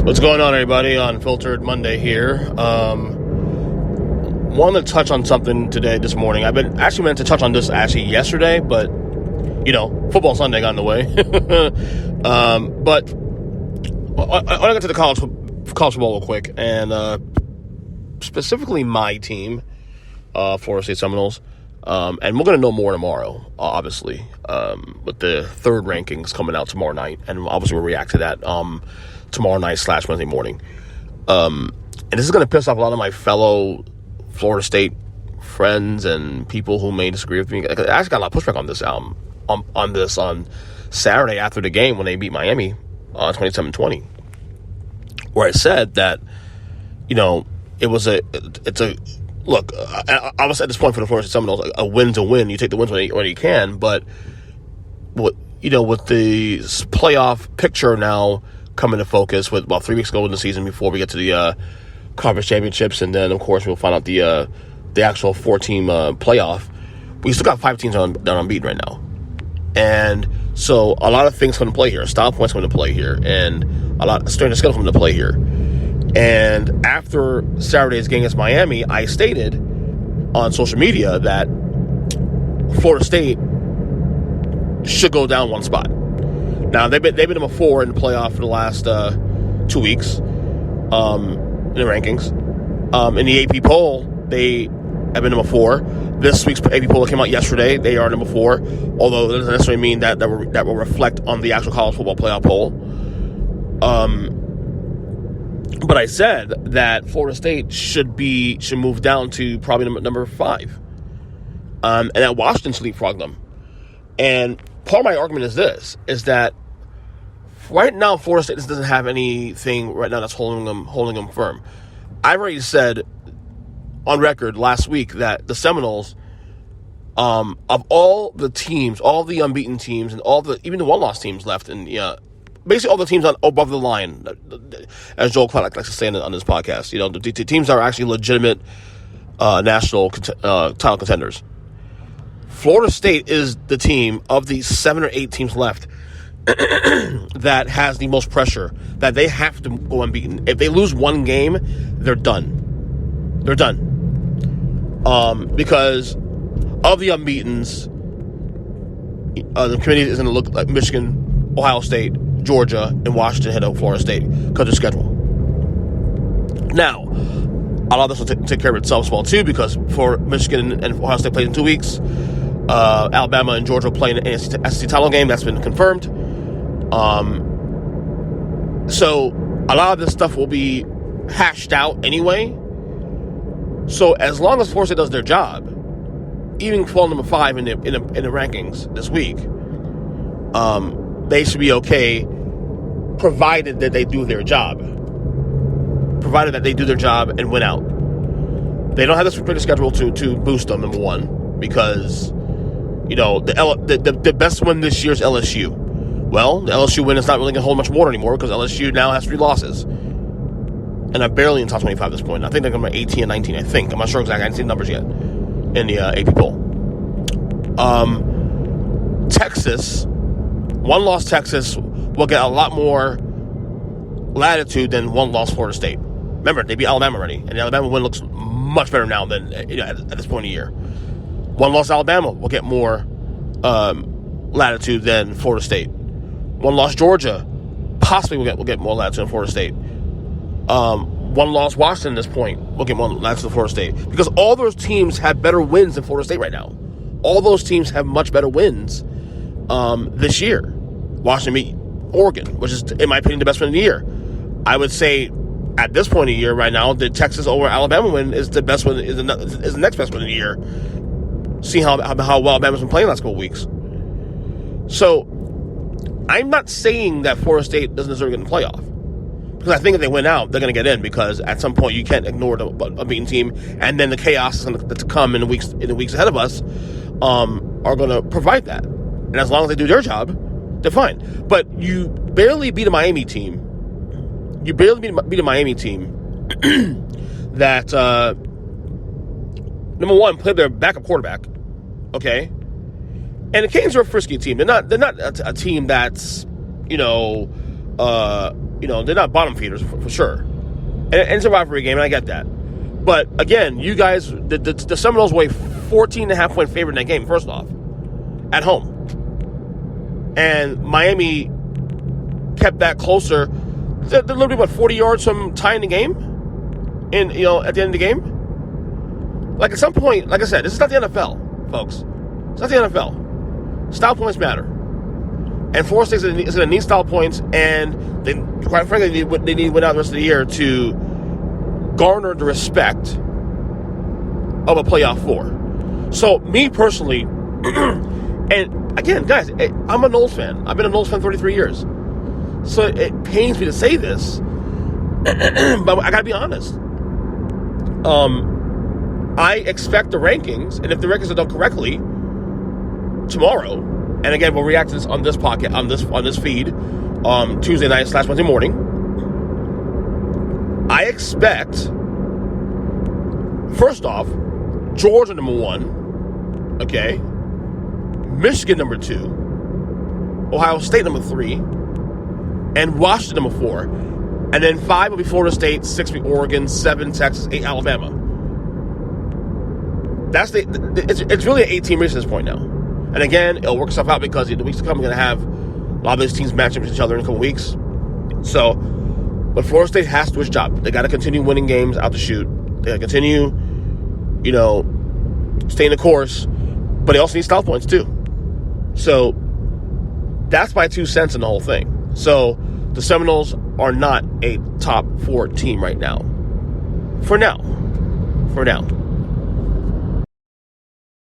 What's going on, everybody? Unfiltered Monday here. Want to touch on something this morning. I've been actually meant to touch on this yesterday, but football Sunday got in the way. But I want to get to the college football real quick, and specifically my team, Florida State Seminoles. And we're going to know more tomorrow, obviously, with the third rankings coming out tomorrow night, and obviously we'll react to that tomorrow night / Wednesday morning. And this is going to piss off a lot of my fellow Florida State friends and people who may disagree with me. I actually got a lot of pushback on this on Saturday after the game when they beat Miami 27-20, where I said that it's a look. I was at this point for the Florida State Seminoles, a win's a win. You take the wins when you can, but with the playoff picture now come into focus with about 3 weeks ago in the season before we get to the conference championships, and then of course we'll find out the actual 4-team playoff. We still got 5 teams that are unbeaten right now, and so a lot of things come into play here. Style points come into play here, and a lot of strength of schedule come into play here. And after Saturday's game against Miami, I stated on social media that Florida State should go down one spot. Now, they've been number 4 in the playoff for the last 2 weeks in the rankings. In the AP poll, they have been number 4. This week's AP poll that came out yesterday, they are number 4, although it doesn't necessarily mean that will reflect on the actual college football playoff poll. But I said that Florida State should move down to probably number 5. And that Washington leapfrogged them. And part of my argument is that right now Florida State doesn't have anything right now that's holding them firm. I've already said on record last week that the Seminoles, of all the teams, all the unbeaten teams, and even the one-loss teams left in basically all the teams above the line, as Joel Clark likes to say on this podcast, the teams that are actually legitimate national title contenders. Florida State is the team of the 7 or 8 teams left that has the most pressure, that they have to go unbeaten. If they lose one game, they're done. They're done. Because of the unbeatens, the committee is going to look like Michigan, Ohio State, Georgia, and Washington head of Florida State because of schedule. Now, a lot of this will take care of itself as well, too, because for Michigan and Ohio State played in 2 weeks. Alabama and Georgia will play in an SEC title game. That's been confirmed. So a lot of this stuff will be hashed out anyway. So as long as Florida State does their job, even falling number 5 in the rankings this week, they should be okay, provided that they do their job. Provided that they do their job and win out. They don't have this pretty schedule to boost them, number 1, because the best win this year is LSU. Well, the LSU win is not really going to hold much water anymore because LSU now has 3 losses. And they're barely in top 25 at this point. I think they're going to be 18 and 19, I think. I'm not sure exactly. I haven't seen the numbers yet in the AP poll. Texas, one-loss Texas will get a lot more latitude than one-loss Florida State. Remember, they beat Alabama already, and the Alabama win looks much better now than at this point in the year. One-loss Alabama will get more latitude than Florida State. One-loss Georgia possibly will get more latitude than Florida State. One-loss Washington at this point will get more latitude than Florida State, because all those teams have better wins than Florida State right now. All those teams have much better wins this year. Washington beat Oregon, which is, in my opinion, the best win of the year. I would say at this point of the year right now, the Texas over Alabama win is the best one, is the next best win of the year. See how well Alabama's been playing the last couple of weeks. So I'm not saying that Florida State doesn't deserve to get in the playoff, because I think if they win out, they're going to get in, because at some point you can't ignore a beaten team, and then the chaos is going to come in the weeks ahead of us are going to provide that. And as long as they do their job, they're fine. But you barely beat a Miami team. You barely beat a Miami team that number 1 played their backup quarterback. Okay, and the Canes are a frisky team. They're not a team that's they're not bottom feeders for sure. And it's a rivalry game, and I get that. But again, you guys, the Seminoles were a 14.5-point favorite in that game, first off, at home. And Miami kept that closer. They're literally, 40 yards from tying the game? At the end of the game? Like, at some point, like I said, this is not the NFL, folks. It's not the NFL. Style points matter. And Florida State is going to need style points, and quite frankly, they need to win out the rest of the year to garner the respect of a playoff 4. So, me personally, and again, guys, I'm a Noles fan. I've been a Noles fan 33 years. So it pains me to say this, but I got to be honest. I expect the rankings, and if the rankings are done correctly tomorrow, and again, we'll react to this on this podcast, on this feed, Tuesday night / Wednesday morning. I expect, first off, Georgia number 1, okay, Michigan number 2, Ohio State number 3, and Washington number 4, and then 5 will be Florida State, 6 will be Oregon, 7 Texas, 8 Alabama. It's really an 8-team race at this point now. And again, it'll work itself out because the weeks to come, we're going to have a lot of these teams match up with each other in a couple weeks. So, but Florida State has to do its job. They got to continue winning games out the chute. They got to continue, staying the course. But they also need style points too. So, that's my 2 cents in the whole thing. So, the Seminoles are not a top 4 team right now. For now.